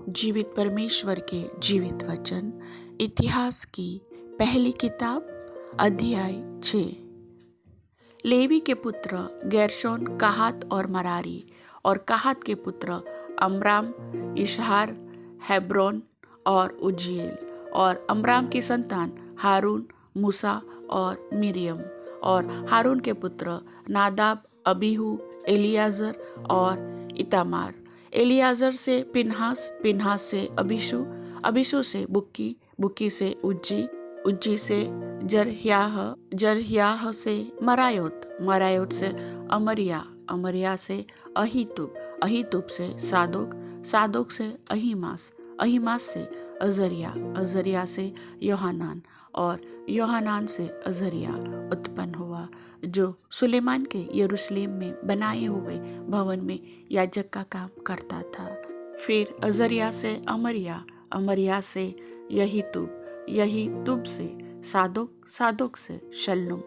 जीवित परमेश्वर के जीवित वचन इतिहास की पहली किताब अध्याय 6। लेवी के पुत्र गेर्शोन, कहात और मरारी, और कहात के पुत्र अमराम, इशहार, हेब्रोन और उज्जीएल, और अमराम की संतान हारून, मूसा और मिरियम, और हारून के पुत्र नादाब, अबीहू, एलियाजर और इतामार। एलियाजर से पिनहास, पिनहास से अबीशू, अबीशू से बुक्की, बुक्की से उज्जी, उज्जी से जरह्याह, जरह्याह से मरायोत, मरायोत से अमरिया, अमरिया से अहीतुब, अहीतुब से सादोक, सादोक से अहीमास, अहीमास से अजरिया, अजरिया से योहानान, और योहानान से अजरिया उत्पन्न हुआ, जो सुलेमान के यरूशलेम में बनाए हुए भवन में याजक का काम करता था। फिर अजरिया से अमरिया, अमरिया से यहीतुब, यहीतुब से सादोक, सादोक से शल्लुम,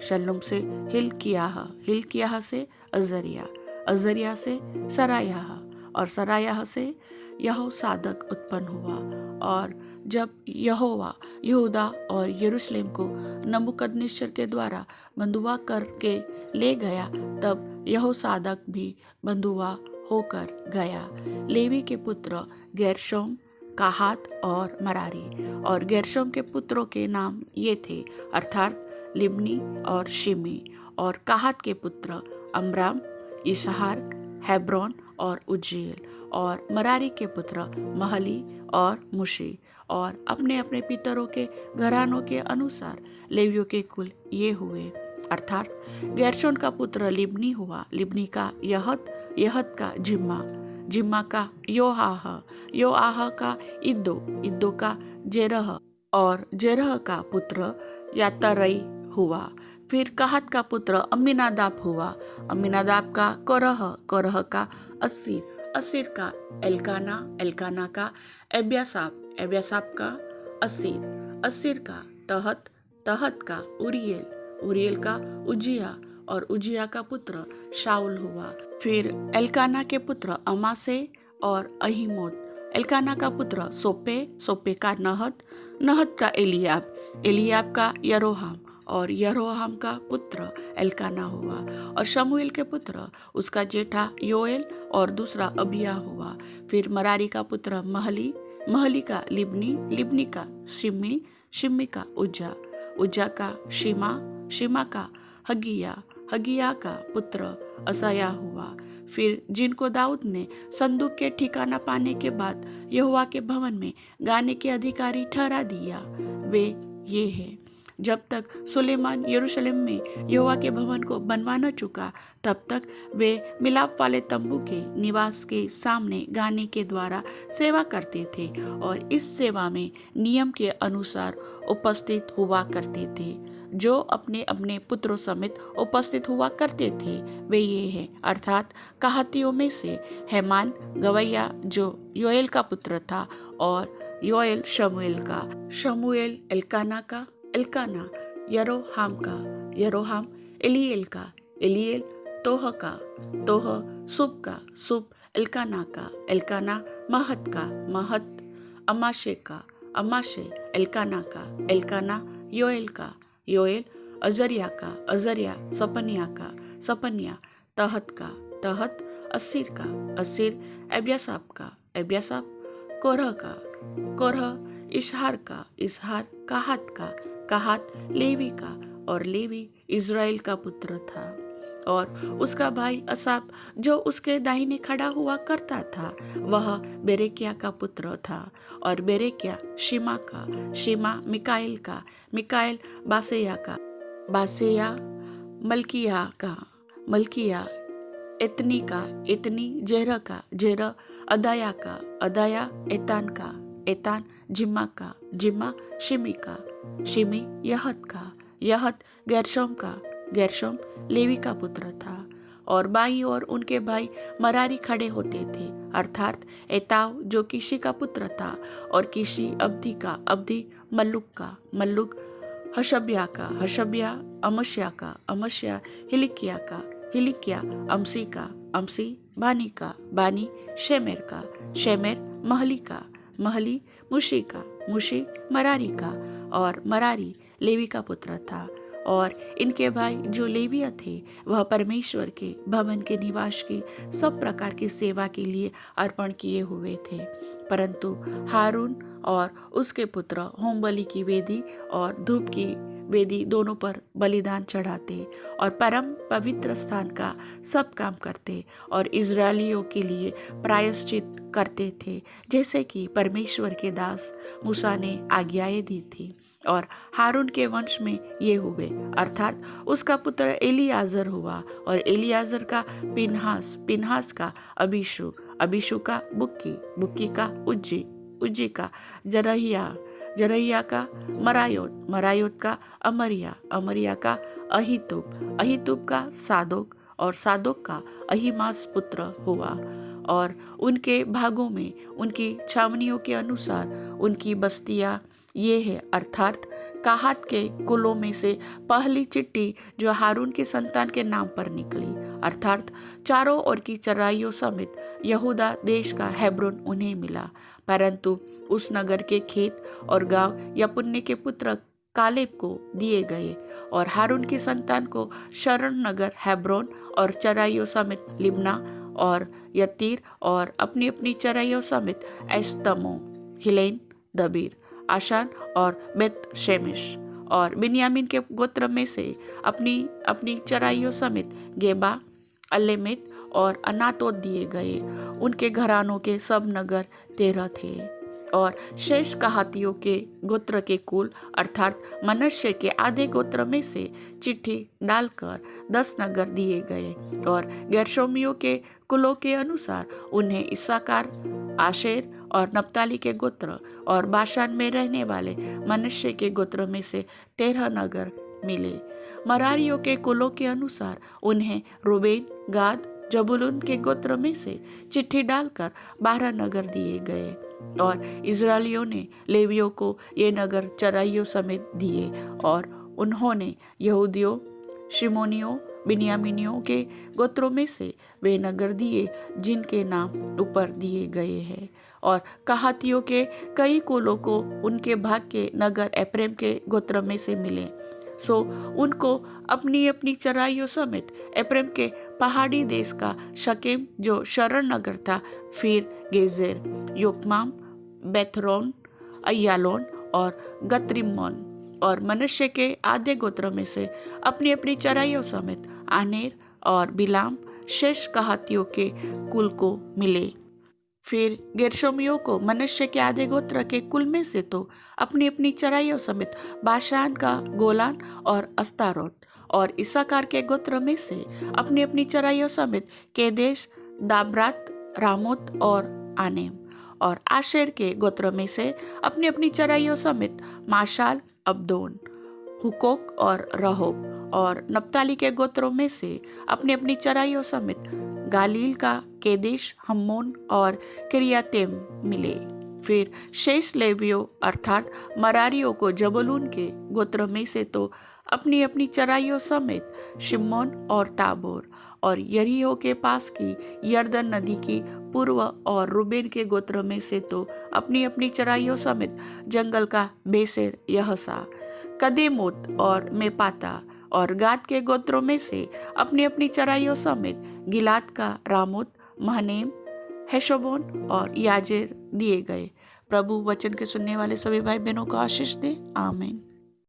शल्लुम से हिल्कियाह, हिल्कियाह से अजरिया, अजरिया से सरायाह, और सरायाह से यहोसादक उत्पन्न हुआ। और जब यहोवा यहूदा और यरूशलेम को नबूकदनेस्सर के द्वारा बंधुआ करके ले गया, तब यहोसादक भी बंधुआ होकर गया। लेवी के पुत्र गेर्शोम, कहात और मरारी, और गेर्शोम के पुत्रों के नाम ये थे, अर्थात लिब्नी और शिमी। और कहात के पुत्र अमराम, इशहार, हेब्रोन और उज्जीएल, और मरारी के पुत्र महली और मुशी। और अपने अपने पितरों के घरानों के अनुसार लेवियों के कुल ये हुए, अर्थात गेर्शोन का पुत्र लिब्नी हुआ, लिब्नी का यहत, यहत का जिम्मा, जिम्मा का योआह, योआह का इद्दो, इद्दो का जेरह, और जेरह का पुत्र यातरई हुआ। फिर कहात का पुत्र अम्मीनादाब हुआ, अम्मीनादाब का कोरह, कोरह का अस्सीर, अस्सीर का एल्काना, एल्काना का एब्यासाप, एब्यासाप का अस्सीर, अस्सीर का तहत, तहत का उरियल, उरियल का उजिया, और उजिया का पुत्र शाऊल हुआ। फिर एल्काना के पुत्र अमासे और अहीमोत, एल्काना का पुत्र सोपे, सोपे का नहत, नहत का एलियाब, एलियाब का यरोहाम, और यरोहाम का पुत्र एल्काना हुआ। और शमूएल के पुत्र उसका जेठा योएल और दूसरा अबिया हुआ। फिर मरारी का पुत्र महली, महली का लिब्नी, लिब्नी का शिमी, शिमी का उज्जा, उज्जा का शिमा, शिमा का हगिया, हगिया का पुत्र असाया हुआ। फिर जिनको दाऊद ने संदूक के ठिकाना पाने के बाद यहोवा के भवन में गाने के अधिकारी ठहरा दिया, वे ये हैं। जब तक सुलेमान यरूशलेम में यहोवा के भवन को बनवा न चुका, तब तक वे मिलाप वाले तंबू के निवास के सामने गाने के द्वारा सेवा करते थे, और इस सेवा में नियम के अनुसार उपस्थित हुआ करते थे। जो अपने अपने पुत्रों समेत उपस्थित हुआ करते थे वे ये हैं, अर्थात कहातियों में से हेमान गवैया, जो योएल का पुत्र था, और योएल शमूएल का, शमूएल एल्काना का, एल्काना यरोहाम का, यरोहाम एलिएल का, एलिएल तोह का, तोह सुब का, सुब एल्काना का, एल्काना महत का, महत अमाशे का, अमाशे एल्काना का, एल्काना योएल का, योएल अजरिया का, अजरिया सपनिया का, सपनिया तहत का, तहत अस्सीर का, अस्सीर एब्यासाप का, एब्यासाप कोरह का, कोरह इशहार का, इशहार कहात का, कहात लेवी का, और लेवी इज़राइल का पुत्र था। और उसका भाई असाप, जो उसके दाहिने खड़ा हुआ करता था, वह बेरेकिया का पुत्र था। और बेरेकिया शिमा का, शिमा मिकाएल का, मिकाएल बासेया का, बासेया मल्किया का, मल्किया एतनी का, एतनी जेरह का, जेरह अदाया का, अदाया एतान का, एतान जिम्मा का, जिम्मा शिमी का, शिमी यहत का, यहत गेर्शोम का, गेर्शोम लेवी का पुत्र था। और बाई और उनके भाई मरारी खड़े होते थे, अर्थात एताव जो किशी का पुत्र था, और किशी अब्दी का, अब्दी मल्लुक का, मल्लुक हशब्या का, हशब्या अमस्या का, अमस्या हिलिकिया का, हिलिकिया अमसी का, अमसी बानी का, बानी शेमेर का, शेमेर महली का, महली मुशी का, मुशी मरारी का, और मरारी लेवी का पुत्र था। और इनके भाई जो लेविया थे वह परमेश्वर के भवन के निवास की सब प्रकार की सेवा के लिए अर्पण किए हुए थे। परंतु हारून और उसके पुत्र होम बलि की वेदी और धूप की वेदी दोनों पर बलिदान चढ़ाते और परम पवित्र स्थान का सब काम करते और इजरायलियों के लिए प्रायश्चित करते थे, जैसे कि परमेश्वर के दास मूसा ने आज्ञाएं दी थी। और हारून के वंश में ये हुए, अर्थात उसका पुत्र एलियाजर हुआ, और एलियाजर का पिनहास, पिनहास का अबीशु, अबीशु का बुक्की, बुक्की का उज्जी, उज्जी का जरहिया, जरहिया का मरायोत, मरायोत का अमरिया, अमरिया का अहीतुब, अहीतुब का सादोक, और सादोक का अहीमास पुत्र हुआ। और उनके भागों में उनकी छावनियों के अनुसार उनकी बस्तियां ये है, अर्थात काहात के कुलों में से पहली चिट्ठी जो हारून के संतान के नाम पर निकली, अर्थात चारों ओर की चराइयों समेत यहूदा देश का हेब्रोन उन्हें मिला। परंतु उस नगर के खेत और गांव यपुन्ने के पुत्र कालेब को दिए गए, और हारून की संतान को शरण नगर हेब्रोन और चराइयों समेत लिब्ना और यतीर और अपनी अपनी चराइयों समेत एस्तमो, हिलेन, दबीर, आशान और बेत शेमिश, और बिन्यामीन के गोत्र में से अपनी अपनी चराइयों समेत गेबा, अल्लेमेत और अनातोत दिए गए। उनके घरानों के सब नगर 13 थे। और शेष कहातियों के गोत्र के कुल, अर्थात मनश्शे के आधे गोत्र में से चिट्ठी डालकर 10 नगर दिए गए। और गेर्शोमियों के कुलों के अनुसार उन्हें इस्साकार, आशेर और नप्ताली के गोत्र और बाशान में रहने वाले मनश्शे के गोत्र में से 13 नगर मिले। मरारियों के कुलों के अनुसार उन्हें रूबेन, गाद, जबूलून के गोत्र में से चिट्ठी डालकर 12 नगर दिए गए। और इजरायलियों ने लेवियों को ये नगर चराइयों समेत दिए, और उन्होंने यहूदियों, शिमोनियों, बिन्यामीनियों के गोत्रों में से वे नगर दिए जिनके नाम ऊपर दिए गए हैं। और कहातियों के कई कुलों को उनके भाग के नगर एप्रेम के गोत्र में से मिले। सो उनको अपनी अपनी चराइयों समेत एप्रेम के पहाड़ी देश का शकेम जो शरण नगर था, फिर गेजेर, योकमाम, बेथरोन, अय्यालोन और गत्रिम्मोन, और मनश्शे के आधे गोत्र में से अपनी अपनी चराइयों समेत आनेर और बिलाम शेष कहातियों के कुल को मिले। फिर गेर्शोमियों को मनश्शे के आधे गोत्र के कुल में से तो अपनी अपनी चराइयों समेत बाशान का गोलान और अस्तारोत, और इस्साकार के गोत्र में से अपनी अपनी चराइयों समेत केदेश, दाबरात, रामोत और आनेम, और आशेर के गोत्र में से अपनी अपनी चराइयों समेत माशाल, अब्दोन, हुकोक और रहोब, और नप्ताली के गोत्रों में से अपनी अपनी चराइयों समेत गालील का केदेश, हम्मोन और किरियातेम मिले। फिर शेष लेवियों अर्थात मरारियों को जबूलून के गोत्र में से तो अपनी अपनी चराइयों समेत शिमोन और ताबोर, और यरीहो के पास की यरदन नदी की पूर्व और रूबेन के गोत्र में से तो अपनी अपनी चराइयों समेत जंगल का बेसेर, यहसा, कदेमोत और मेपाता, और गाद के गोत्रों में से अपनी अपनी चराइयों समेत गिलाद का रामोत, महनेम, हेशोबोन और याजेर दिए गए। प्रभु वचन के सुनने वाले सभी भाई बहनों को आशीष दे। आमीन।